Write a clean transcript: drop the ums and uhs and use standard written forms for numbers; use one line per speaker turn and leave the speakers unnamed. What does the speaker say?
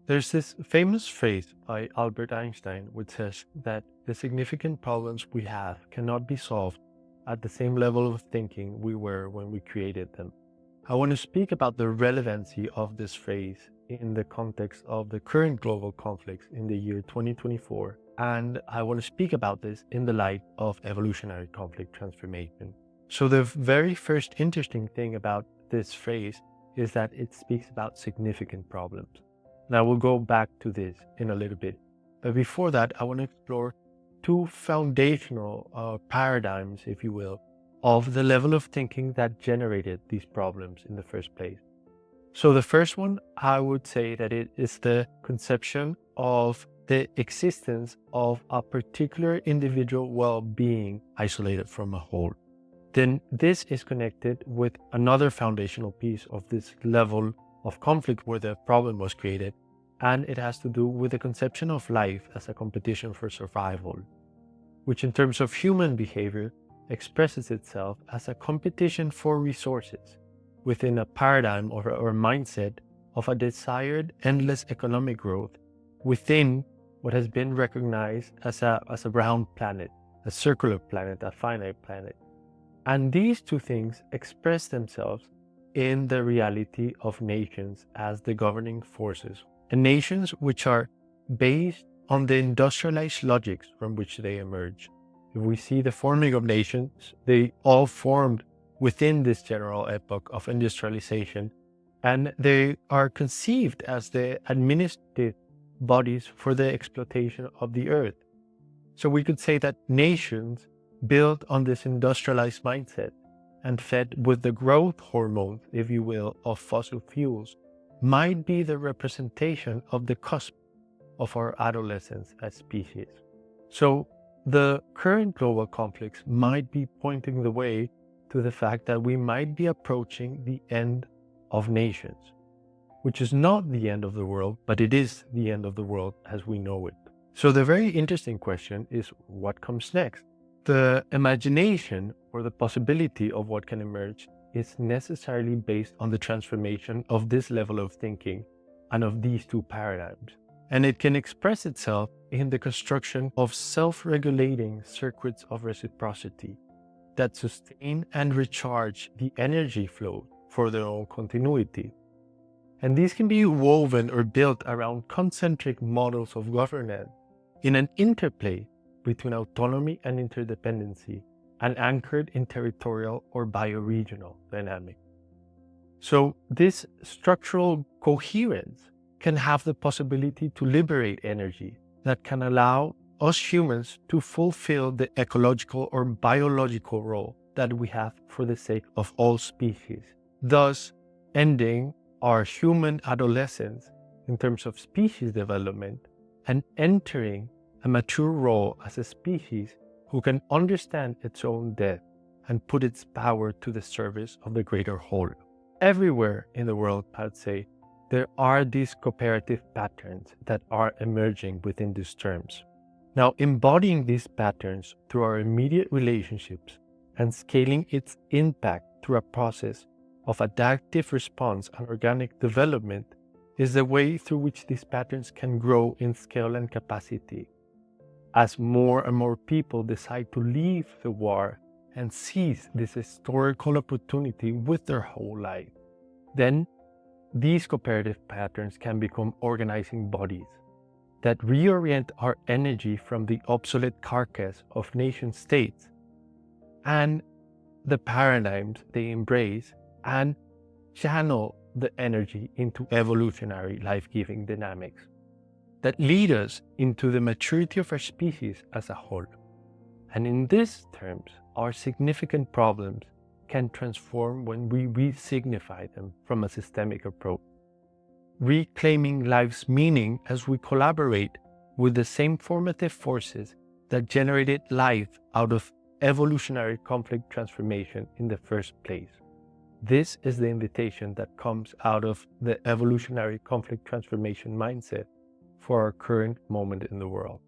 There's this famous phrase by Albert Einstein which says that the significant problems we have cannot be solved at the same level of thinking we were when we created them. I want to speak about the relevancy of this phrase in the context of the current global conflicts in the year 2024, and I want to speak about this in the light of evolutionary conflict transformation. So the very first interesting thing about this phrase is that it speaks about significant problems. Now we'll go back to this in a little bit. But before that, I want to explore two foundational paradigms, if you will, of the level of thinking that generated these problems in the first place. So the first one, I would say that it is the conception of the existence of a particular individual well-being isolated from a whole. Then this is connected with another foundational piece of this level of conflict where the problem was created, and it has to do with the conception of life as a competition for survival, which in terms of human behavior expresses itself as a competition for resources within a paradigm or mindset of a desired endless economic growth within what has been recognized as a round planet, a circular planet, a finite planet. And these two things express themselves in the reality of nations as the governing forces, and nations which are based on the industrialized logics from which they emerge. If we see the forming of nations, they all formed within this general epoch of industrialization, and they are conceived as the administrative bodies for the exploitation of the earth. So we could say that nations built on this industrialized mindset and fed with the growth hormones, if you will, of fossil fuels, might be the representation of the cusp of our adolescence as species. So the current global conflicts might be pointing the way to the fact that we might be approaching the end of nations, which is not the end of the world, but it is the end of the world as we know it. So the very interesting question is, what comes next? The imagination or the possibility of what can emerge is necessarily based on the transformation of this level of thinking and of these two paradigms. And it can express itself in the construction of self-regulating circuits of reciprocity that sustain and recharge the energy flow for their own continuity. And these can be woven or built around concentric models of governance in an interplay between autonomy and interdependency, and anchored in territorial or bioregional dynamics. So this structural coherence can have the possibility to liberate energy that can allow us humans to fulfill the ecological or biological role that we have for the sake of all species, thus ending our human adolescence in terms of species development and entering a mature role as a species who can understand its own death and put its power to the service of the greater whole. Everywhere in the world, I'd say, there are these cooperative patterns that are emerging within these terms. Now, embodying these patterns through our immediate relationships and scaling its impact through a process of adaptive response and organic development is the way through which these patterns can grow in scale and capacity. As more and more people decide to leave the war and seize this historical opportunity with their whole life, then these cooperative patterns can become organizing bodies that reorient our energy from the obsolete carcass of nation states and the paradigms they embrace and channel the energy into evolutionary life-giving dynamics that lead us into the maturity of our species as a whole. And in these terms, our significant problems can transform when we re-signify them from a systemic approach, reclaiming life's meaning as we collaborate with the same formative forces that generated life out of evolutionary conflict transformation in the first place. This is the invitation that comes out of the evolutionary conflict transformation mindset for our current moment in the world.